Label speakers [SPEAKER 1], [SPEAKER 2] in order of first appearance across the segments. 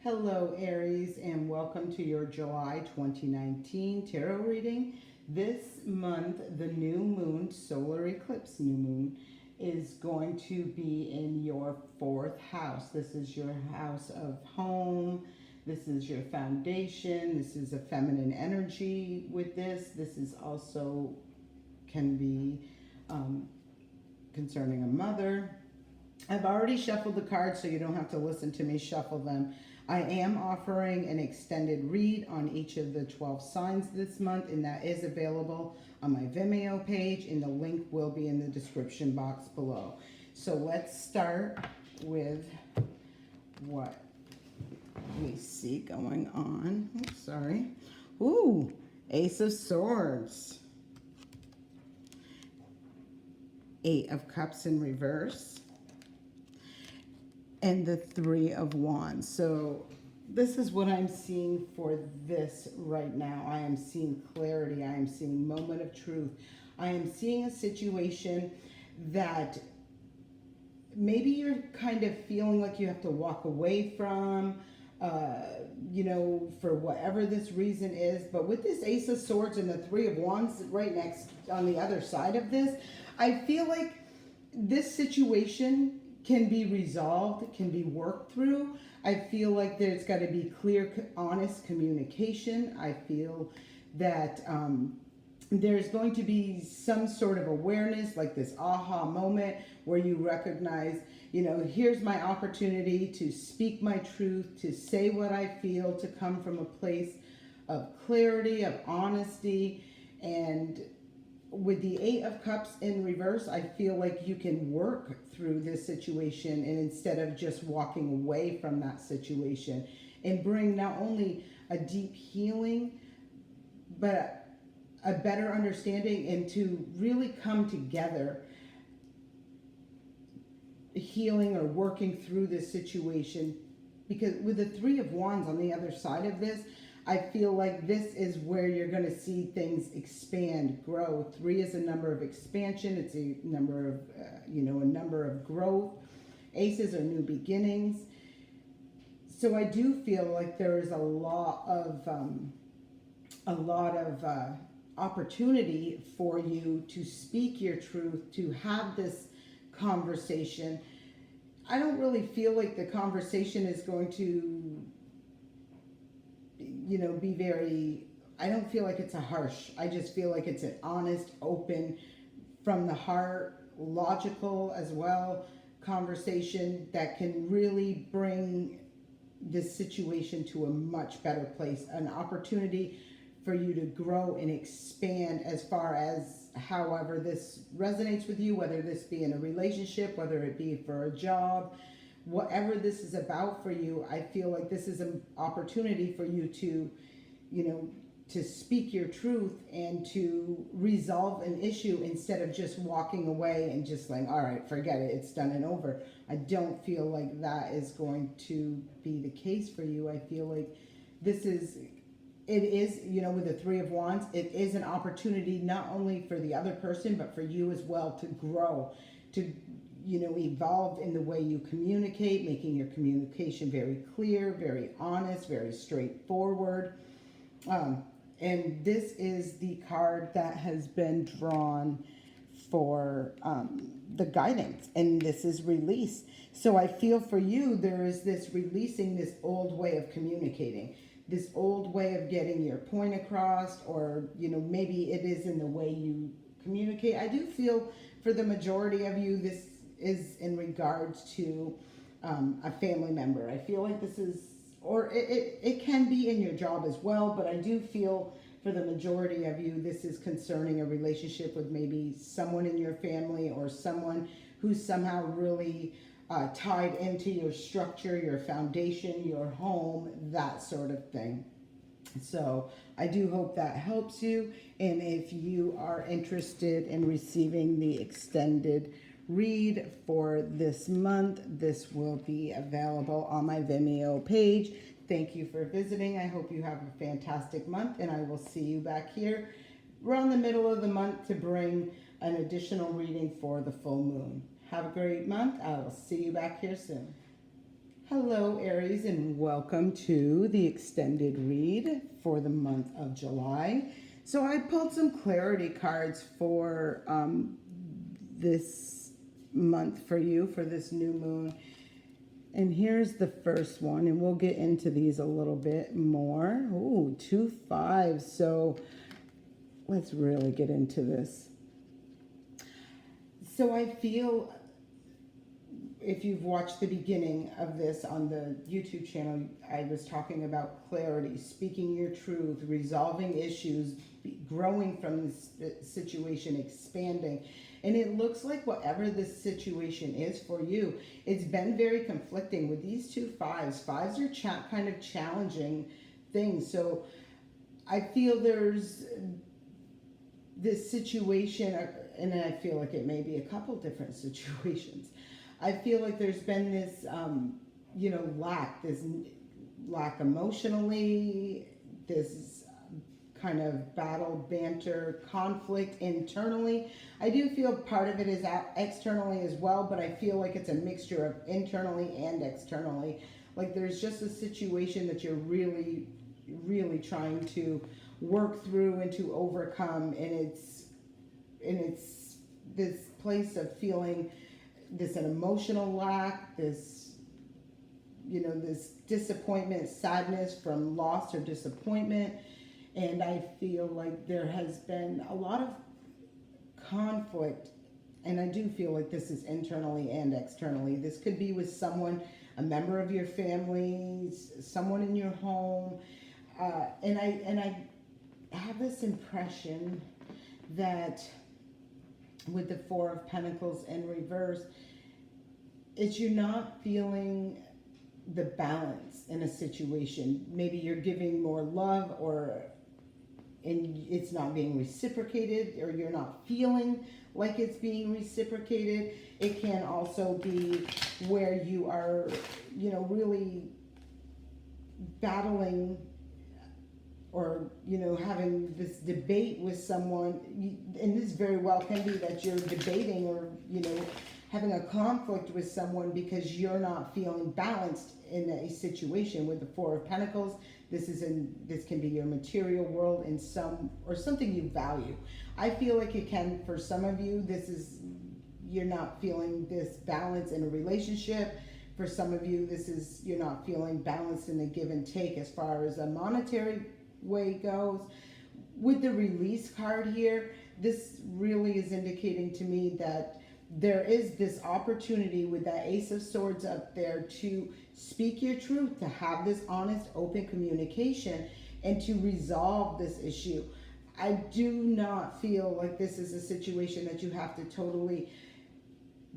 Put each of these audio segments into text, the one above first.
[SPEAKER 1] Hello, Aries, and welcome to your July 2019 tarot reading. This month, the new moon, solar eclipse new moon, is going to be in your fourth house. This is your house of home. This is your foundation. This is a feminine energy with this. This is also can be concerning a mother. I've already shuffled the cards so you don't have to listen to me shuffle them. I am offering an extended read on each of the 12 signs this month, and that is available on my Vimeo page, and the link will be in the description box below. So let's start with what we see going on. Oops, sorry. Ooh, Ace of Swords. Eight of Cups in reverse. And the Three of Wands. So this is what I'm seeing for this right now. I am seeing clarity. I am seeing moment of truth. I am seeing a situation that maybe you're kind of feeling like you have to walk away from, for whatever this reason is. But with this Ace of Swords and the Three of Wands right next on the other side of this, I feel like this situation can be resolved, can be worked through. I feel like there's got to be clear, honest communication. I feel that there's going to be some sort of awareness, like this aha moment where you recognize, here's my opportunity to speak my truth, to say what I feel, to come from a place of clarity, of honesty. And with the Eight of Cups in reverse, I feel like you can work through this situation, and instead of just walking away from that situation, and bring not only a deep healing, but a better understanding, and to really come together, healing or working through this situation. Because with the Three of Wands on the other side of this, I feel like this is where you're going to see things expand, grow. Three is a number of expansion. It's a number of, a number of growth. Aces are new beginnings. So I do feel like there is a lot of opportunity for you to speak your truth, to have this conversation. I don't really feel like the conversation is going to be very, I don't feel like it's a harsh. I just feel like it's an honest, open, from the heart, logical as well, conversation that can really bring this situation to a much better place. An opportunity for you to grow and expand as far as however this resonates with you, whether this be in a relationship, whether it be for a job, whatever this is about for you. I feel like this is an opportunity for you to, to speak your truth and to resolve an issue instead of just walking away and just like, all right, forget it, it's done and over. I don't feel like that is going to be the case for you. I feel like it is, with the Three of Wands, it is an opportunity not only for the other person, but for you as well to grow, to evolve in the way you communicate, making your communication very clear, very honest, very straightforward. And this is the card that has been drawn for the guidance, and this is release. So I feel for you, there is this releasing this old way of communicating, this old way of getting your point across, or, maybe it is in the way you communicate. I do feel for the majority of you, this is in regards to a family member. I feel like this is, or it can be in your job as well, but I do feel for the majority of you, this is concerning a relationship with maybe someone in your family, or someone who's somehow really tied into your structure, your foundation, your home, that sort of thing. So I do hope that helps you. And if you are interested in receiving the extended read for this month, this will be available on my Vimeo page. Thank you for visiting. I hope you have a fantastic month, and I will see you back here around the middle of the month to bring an additional reading for the full moon. Have a great month. I will see you back here soon. Hello. Hello, Aries, and welcome to the extended read for the month of July. So I pulled some clarity cards for this month for you, for this new moon. And here's the first one, and we'll get into these a little bit more. Ooh, 2 5s. So let's really get into this. So I feel, if you've watched the beginning of this on the YouTube channel, I was talking about clarity, speaking your truth, resolving issues, growing from this situation, expanding. And it looks like whatever this situation is for you, it's been very conflicting with these 2 5s. 5s are kind of challenging things. So I feel there's this situation, and I feel like it may be a couple different situations. I feel like there's been this, lack emotionally, this kind of battle, banter, conflict internally. I do feel part of it is out externally as well, but I feel like it's a mixture of internally and externally. Like there's just a situation that you're really, really trying to work through and to overcome, and it's this place of feeling this an emotional lack, this disappointment, sadness from loss or disappointment. And I feel like there has been a lot of conflict, and I do feel like this is internally and externally. This could be with someone, a member of your family, someone in your home, and I have this impression that with the 4 of Pentacles in reverse, it's you're not feeling the balance in a situation. Maybe you're giving more love, and it's not being reciprocated, or you're not feeling like it's being reciprocated. It can also be where you are, really battling, or having this debate with someone, and this very well can be that you're debating, or having a conflict with someone because you're not feeling balanced in a situation. With the 4 of Pentacles, this can be your material world or something you value. I feel like it can, for some of you, you're not feeling this balance in a relationship. For some of you, you're not feeling balanced in a give and take as far as a monetary way goes. With the release card here, this really is indicating to me that there is this opportunity with that Ace of Swords up there to speak your truth, to have this honest, open communication, and to resolve this issue. I do not feel like this is a situation that you have to totally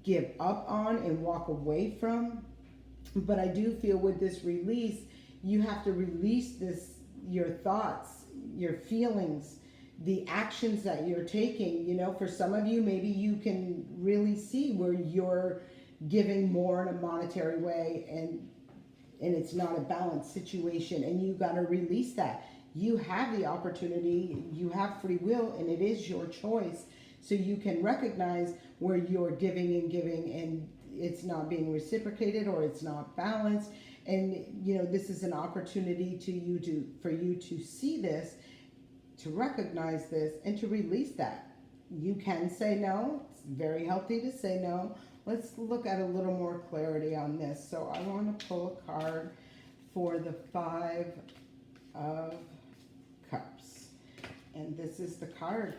[SPEAKER 1] give up on and walk away from. But I do feel with this release, you have to release your thoughts, your feelings, the actions that you're taking. For some of you, maybe you can really see where you're giving more in a monetary way, and it's not a balanced situation, and you got to release that. You have the opportunity, you have free will, and it is your choice. So you can recognize where you're giving and it's not being reciprocated, or it's not balanced. And this is an opportunity for you to see this, to recognize this, and to release that. You can say no. It's very healthy to say no. Let's look at a little more clarity on this. So I want to pull a card for the 5 of Cups. And this is the card.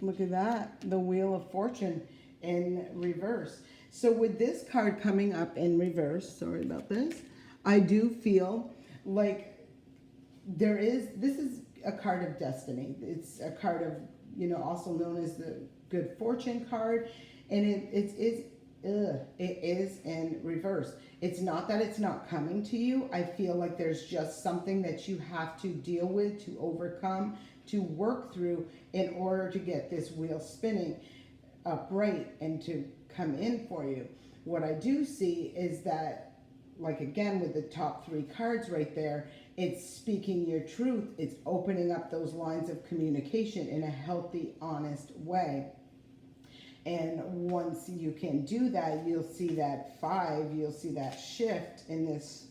[SPEAKER 1] Look at that. The Wheel of Fortune in reverse. So with this card coming up in reverse, sorry about this, I do feel like this is a card of destiny. It's a card of, also known as the Good Fortune card, and it is in reverse. It's not that it's not coming to you. I feel like there's just something that you have to deal with, to overcome, to work through in order to get this wheel spinning upright and to come in for you. What I do see is that, like again with the top 3 cards right there, it's speaking your truth. It's opening up those lines of communication in a healthy, honest way. And once you can do that, you'll see that 5, you'll see that shift in this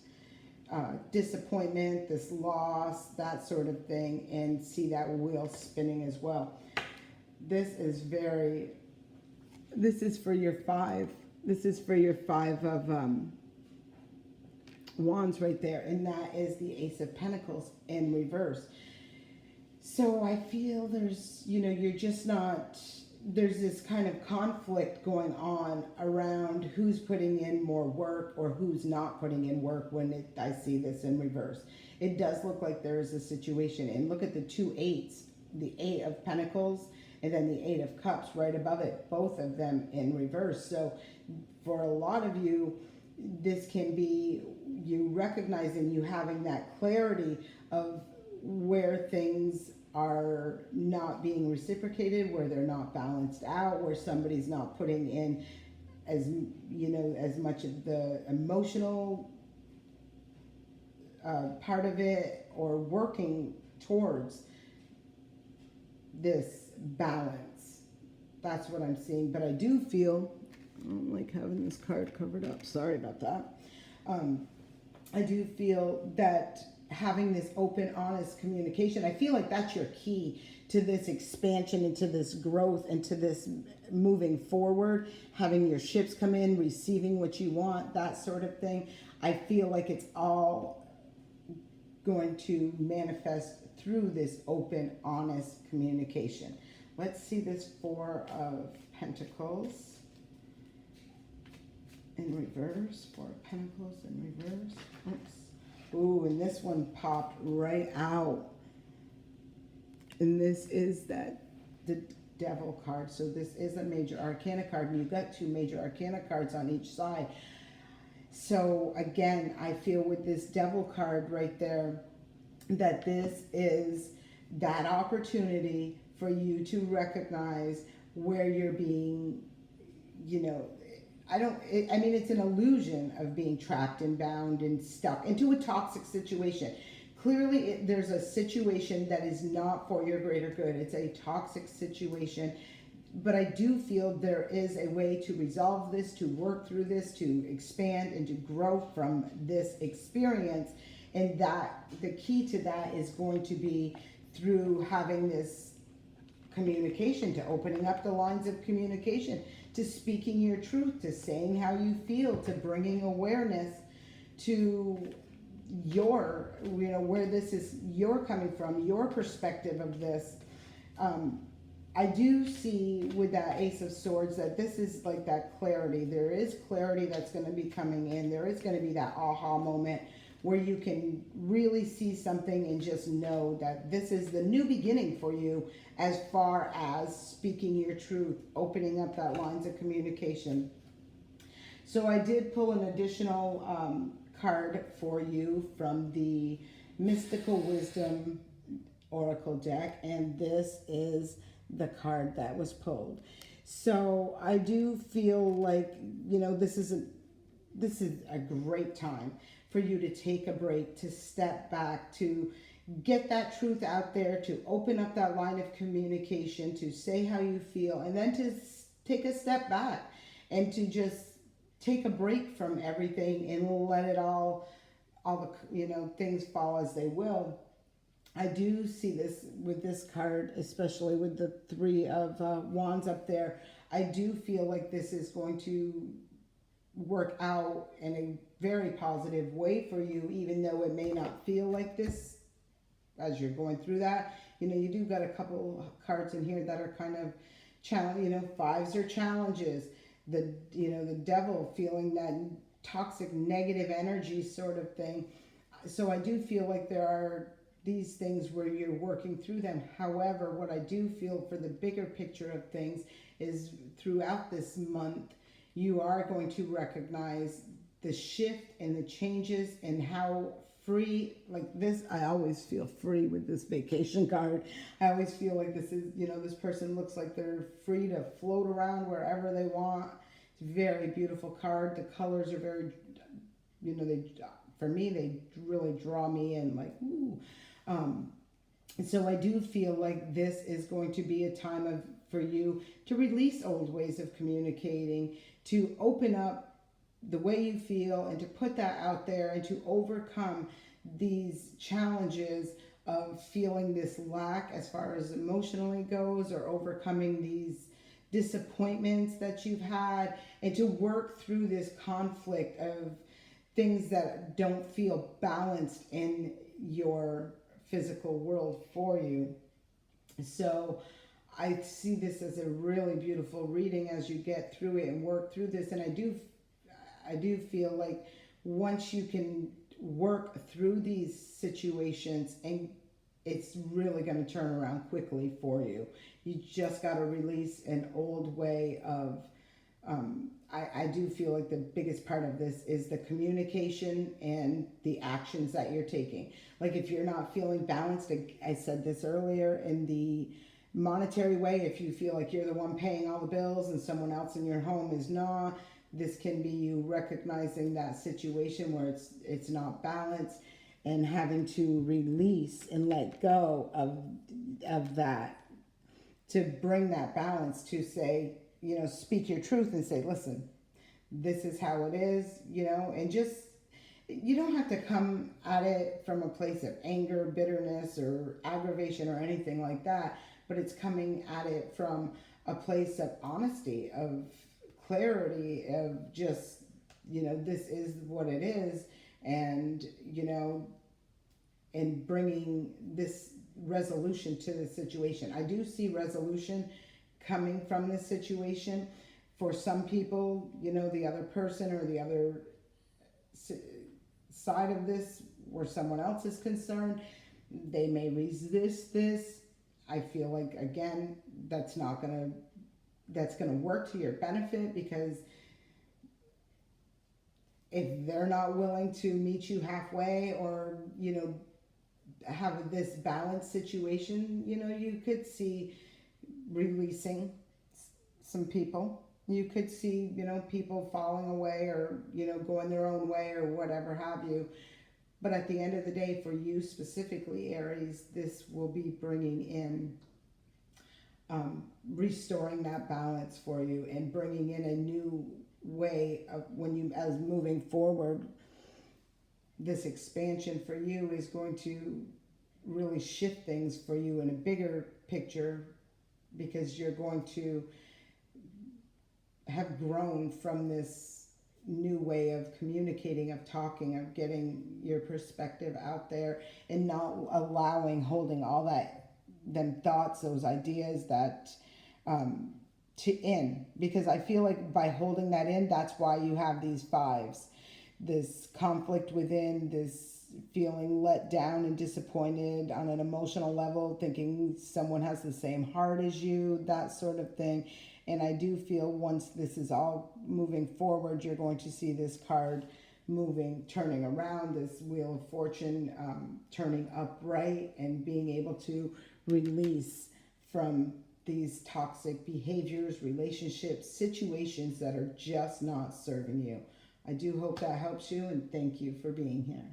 [SPEAKER 1] disappointment, this loss, that sort of thing, and see that wheel spinning as well. This is for your 5. This is for your 5 of Wands right there, and that is the Ace of Pentacles in reverse. So I feel there's, you're just not, there's this kind of conflict going on around who's putting in more work or who's not putting in work when I see this in reverse. It does look like there is a situation. And look at the 2 8s, the 8 of Pentacles and then the 8 of Cups right above it, both of them in reverse. So for a lot of you, this can be you recognizing, you having that clarity of where things are not being reciprocated, where they're not balanced out, where somebody's not putting in as as much of the emotional part of it, or working towards this balance. That's what I'm seeing. But I do feel, I don't like having this card covered up, sorry about that. I do feel that having this open, honest communication, I feel like that's your key to this expansion, into this growth, into this moving forward, having your ships come in, receiving what you want, that sort of thing. I feel like it's all going to manifest through this open, honest communication. Let's see this 4 of Pentacles in reverse, 4 of Pentacles in reverse. Oops. Ooh, and this one popped right out. And this is the Devil card. So this is a major arcana card, and you've got 2 major arcana cards on each side. So again, I feel with this Devil card right there, that this is that opportunity for you to recognize where you're being, it's an illusion of being trapped and bound and stuck into a toxic situation. Clearly, there's a situation that is not for your greater good. It's a toxic situation. But I do feel there is a way to resolve this, to work through this, to expand and to grow from this experience. And that the key to that is going to be through having this communication, to opening up the lines of communication, to speaking your truth, to saying how you feel, to bringing awareness to your, where this is, you're coming from, your perspective of this. I do see with that Ace of Swords that this is like that clarity. There is clarity that's going to be coming in. There is going to be that aha moment where you can really see something and just know that this is the new beginning for you, as far as speaking your truth, opening up that lines of communication. So I did pull an additional card for you from the Mystical Wisdom Oracle deck, and this is the card that was pulled. So I do feel like, this is a great time for you to take a break, to step back, to get that truth out there, to open up that line of communication, to say how you feel, and then to take a step back and to just take a break from everything and let it all the things fall as they will. I do see this with this card, especially with the 3 of Wands up there. I do feel like this is going to work out in a very positive way for you, even though it may not feel like this as you're going through that. You do got a couple cards in here that are kind of challenge, 5s are challenges. The Devil, feeling that toxic negative energy sort of thing. So I do feel like there are these things where you're working through them. However, what I do feel for the bigger picture of things is throughout this month, you are going to recognize the shift and the changes and how free, like this, I always feel free with this vacation card. I always feel like this is, this person looks like they're free to float around wherever they want. It's a very beautiful card. The colors are very, for me, they really draw me in, like, ooh. And so I do feel like this is going to be a time of for you to release old ways of communicating, to open up the way you feel and to put that out there and to overcome these challenges of feeling this lack as far as emotionally goes, or overcoming these disappointments that you've had, and to work through this conflict of things that don't feel balanced in your physical world for you. So I see this as a really beautiful reading as you get through it and work through this. And I do feel like once you can work through these situations, and it's really going to turn around quickly for you. You just got to release an old way of I do feel like the biggest part of this is the communication and the actions that you're taking. Like if you're not feeling balanced, I said this earlier, in the monetary way, if you feel like you're the one paying all the bills and someone else in your home is not, this can be you recognizing that situation where it's not balanced, and having to release and let go of that, to bring that balance, to say, speak your truth and say, listen, this is how it is, and just, you don't have to come at it from a place of anger, bitterness, or aggravation or anything like that, but it's coming at it from a place of honesty, of clarity, of just, this is what it is, and, and bringing this resolution to the situation. I do see resolution coming from this situation. For some people, the other person or the other side of this, where someone else is concerned, they may resist this. I feel like, again, that's going to work to your benefit, because if they're not willing to meet you halfway, or have this balanced situation, you could see releasing some people. You could see, people falling away, or, going their own way, or whatever have you. But at the end of the day, for you specifically, Aries, this will be bringing in, restoring that balance for you, and bringing in a new way of, as moving forward, this expansion for you is going to really shift things for you in a bigger picture, because you're going to have grown from this new way of communicating, of talking, of getting your perspective out there, and not holding all them thoughts, those ideas that because I feel like by holding that in, that's why you have these fives, this conflict within, this feeling let down and disappointed on an emotional level, thinking someone has the same heart as you, that sort of thing. And I do feel once this is all moving forward, you're going to see this card turning around, this Wheel of Fortune turning upright, and being able to release from these toxic behaviors, relationships, situations that are just not serving you. I do hope that helps you, and thank you for being here.